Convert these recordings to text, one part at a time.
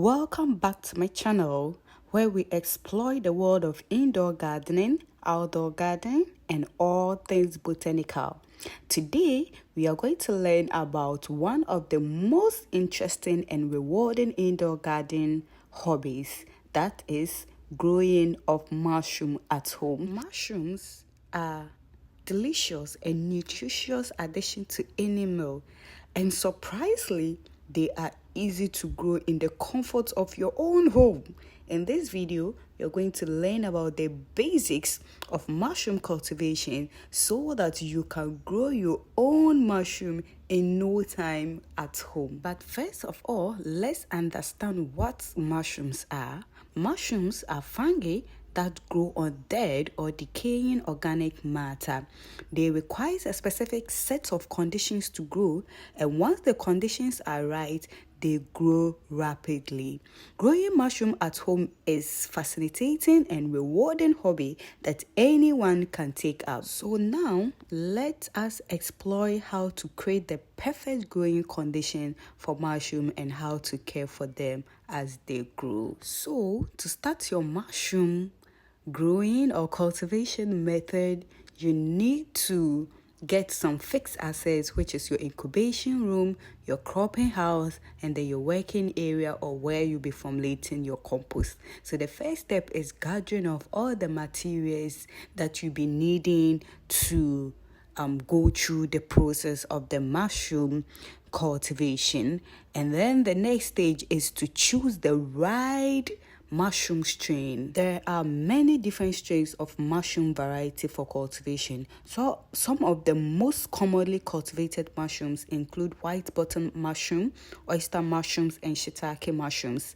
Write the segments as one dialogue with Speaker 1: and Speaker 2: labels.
Speaker 1: Welcome back to my channel where we explore the world of indoor gardening, outdoor gardening, and all things botanical. Today, we are going to learn about one of the most interesting and rewarding indoor garden hobbies, that is growing of mushroom at home. Mushrooms are delicious and nutritious addition to any meal, and surprisingly, they are easy to grow in the comfort of your own home. In this video, you're going to learn about the basics of mushroom cultivation so that you can grow your own mushroom in no time at home. But first of all, let's understand what mushrooms are. Mushrooms are fungi that grow on dead or decaying organic matter. They require a specific set of conditions to grow, and once the conditions are right, they grow rapidly. Growing mushroom at home is fascinating and rewarding hobby that anyone can take up. So now, let us explore how to create the perfect growing condition for mushroom and how to care for them as they grow. So, to start your mushroom growing or cultivation method, you need to get some fixed assets, which is your incubation room, your cropping house, and then your working area or where you'll be formulating your compost. So the first step is gathering of all the materials that you'll be needing to go through the process of the mushroom cultivation. And then the next stage is to choose the right mushroom strain. There are many different strains of mushroom variety for cultivation. So some of the most commonly cultivated mushrooms include white button mushroom, oyster mushrooms, and shiitake mushrooms.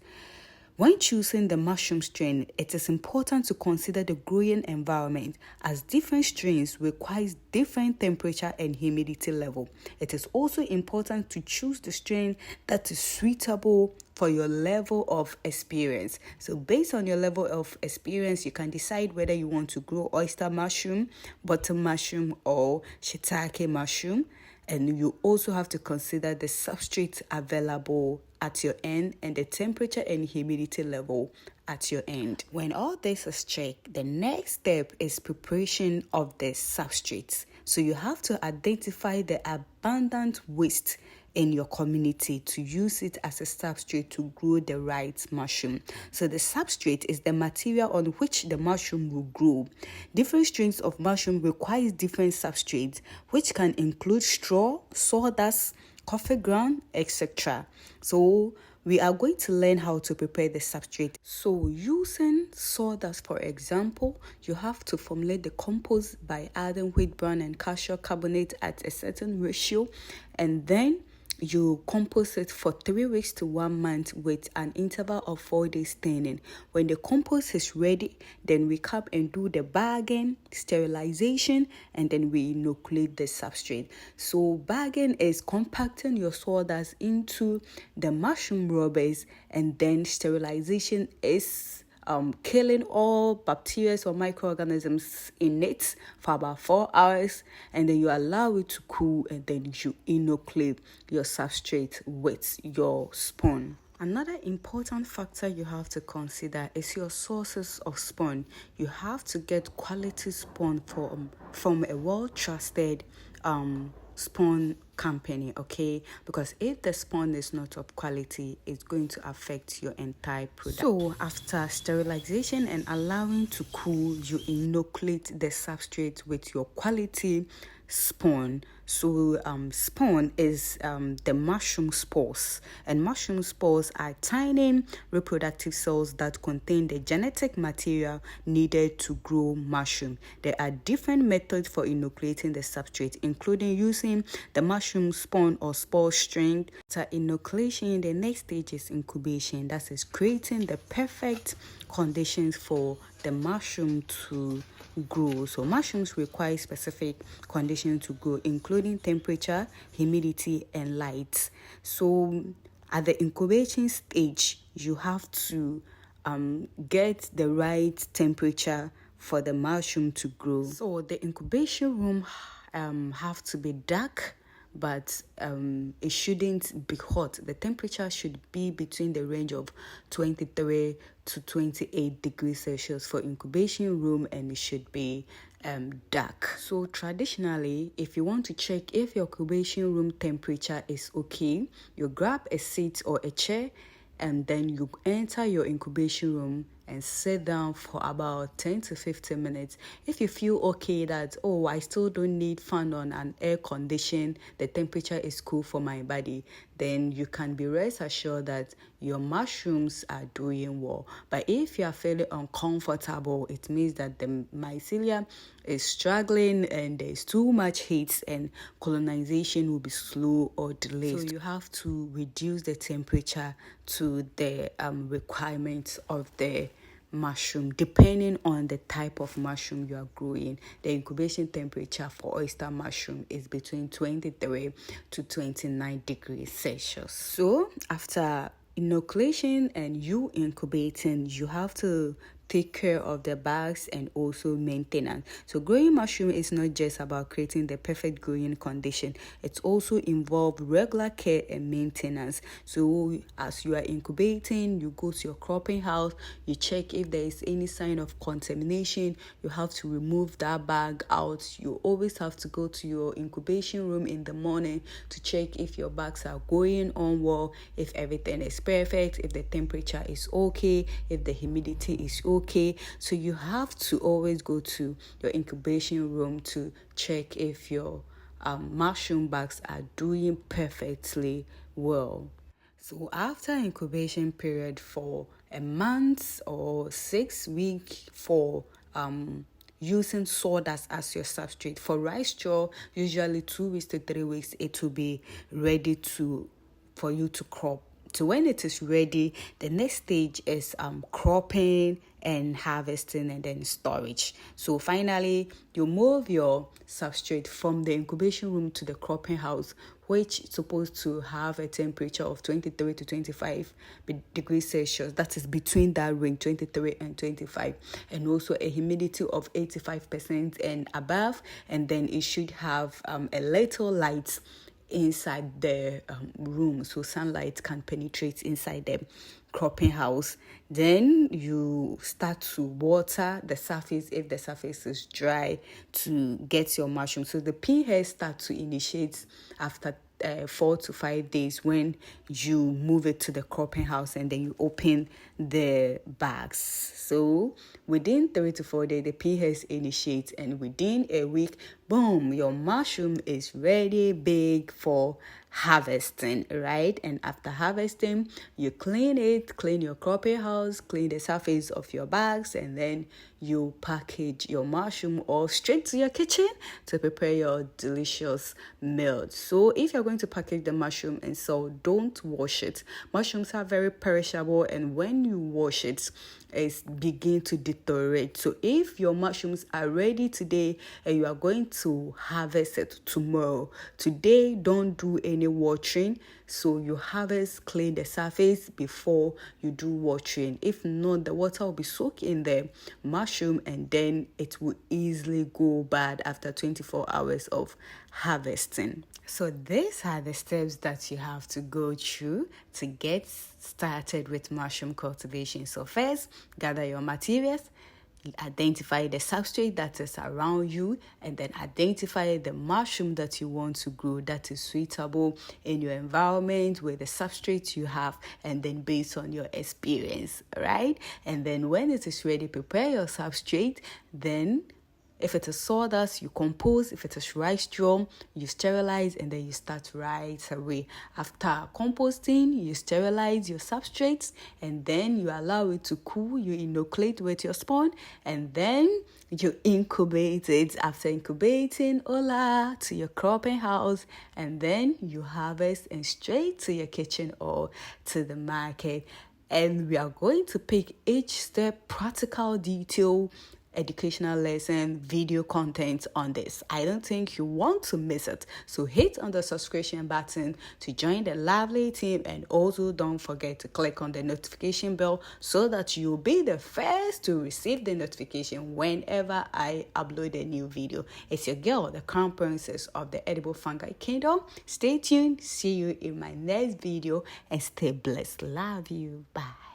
Speaker 1: When choosing the mushroom strain, it is important to consider the growing environment, as different strains require different temperature and humidity level. It is also important to choose the strain that is suitable for your level of experience. So based on your level of experience, you can decide whether you want to grow oyster mushroom, button mushroom, or shiitake mushroom. And you also have to consider the substrate available at your end and the temperature and humidity level at your end. When all this is checked, the next step is preparation of the substrates. So you have to identify the abundant waste in your community to use it as a substrate to grow the right mushroom. So the substrate is the material on which the mushroom will grow. Different strains of mushroom require different substrates, which can include straw, sawdust, coffee ground, etc. So we are going to learn how to prepare the substrate. So using sawdust, for example, you have to formulate the compost by adding wheat bran and calcium carbonate at a certain ratio, and then you compost it for 3 weeks to 1 month with an interval of 4 days thinning. When the compost is ready, then we come and do the bagging, sterilization, and then we inoculate the substrate. So bagging is compacting your sawdust into the mushroom rubbers, and then sterilization is killing all bacteria or microorganisms in it for about 4 hours, and then you allow it to cool, and then you inoculate your substrate with your spawn. Another important factor you have to consider is your sources of spawn. You have to get quality spawn from a well-trusted spawn company, okay? Because if the spawn is not of quality, it's going to affect your entire product. So after sterilization and allowing to cool, you inoculate the substrate with your quality spawn. So spawn is the mushroom spores, and mushroom spores are tiny reproductive cells that contain the genetic material needed to grow mushroom. There are different methods for inoculating the substrate, including using the mushroom spawn or spore string. After inoculation, the next stage is incubation. That is creating the perfect conditions for the mushroom to grow. So mushrooms require specific conditions to grow, including temperature, humidity, and light. So at the incubation stage, you have to get the right temperature for the mushroom to grow. So the incubation room have to be dark, but it shouldn't be hot. The temperature should be between the range of 23 to 28 degrees Celsius for incubation room, and it should be dark. So traditionally, if you want to check if your incubation room temperature is okay, you grab a seat or a chair, and then you enter your incubation room and sit down for about 10 to 15 minutes. If you feel okay that, oh, I still don't need fan on and air condition, the temperature is cool for my body, then you can be rest assured that your mushrooms are doing well. But if you are feeling uncomfortable, it means that the mycelium is struggling and there's too much heat and colonization will be slow or delayed. So you have to reduce the temperature to the requirements of the mushroom, depending on the type of mushroom you are growing. The incubation temperature for oyster mushroom is between 23 to 29 degrees Celsius. So after inoculation and you incubating, you have to take care of the bags and also maintenance. So growing mushroom is not just about creating the perfect growing condition. It also involves regular care and maintenance. So as you are incubating, you go to your cropping house, you check if there is any sign of contamination. You have to remove that bag out. You always have to go to your incubation room in the morning to check if your bags are going on well, if everything is perfect, if the temperature is okay, if the humidity is okay. So you have to always go to your incubation room to check if your mushroom bags are doing perfectly well. So after incubation period for a month or 6 weeks for using sawdust as your substrate. For rice straw, usually 2 weeks to 3 weeks, it will be ready for you to crop. So when it is ready, the next stage is cropping and harvesting and then storage. So finally, you move your substrate from the incubation room to the cropping house, which is supposed to have a temperature of 23 to 25 degrees Celsius. That is between that range, 23 and 25. And also a humidity of 85% and above. And then it should have a little light inside the room, so sunlight can penetrate inside the cropping house. Then you start to water the surface if the surface is dry to get your mushroom. So the pH start to initiate after 4 to 5 days when you move it to the cropping house and then you open the bags. So within 3 to 4 days, the pH initiates, and within a week, boom, your mushroom is ready big for harvesting, right? And after harvesting, you clean your cropping house, clean the surface of your bags, and then you package your mushroom or straight to your kitchen to prepare your delicious meal. So if you're going to package the mushroom and sell, don't wash it. Mushrooms are very perishable, and when you wash it, it begin to deteriorate. So if your mushrooms are ready today and you are going to harvest it tomorrow, today don't do any watering. So you harvest, clean the surface before you do watering. If not, the water will be soaked in the mushroom and then it will easily go bad after 24 hours of harvesting. So these are the steps that you have to go through to get started with mushroom cultivation. So first, gather your materials, identify the substrate that is around you, and then identify the mushroom that you want to grow that is suitable in your environment with the substrate you have, and then based on your experience, right? And then when it is ready, prepare your substrate. Then if it is sawdust, you compose. If it is rice straw, you sterilize, and then you start right away. After composting, you sterilize your substrates, and then you allow it to cool. You inoculate with your spawn, and then you incubate it. After incubating, hola, to your cropping house, and then you harvest and straight to your kitchen or to the market. And we are going to pick each step, practical detail, educational lesson video content on this. I don't think you want to miss it. So hit on the subscription button to join the lovely team, and also don't forget to click on the notification bell so that you'll be the first to receive the notification whenever I upload a new video. It's your girl, the crown princess of the edible fungi kingdom. Stay tuned. See you in my next video and stay blessed. Love you. Bye.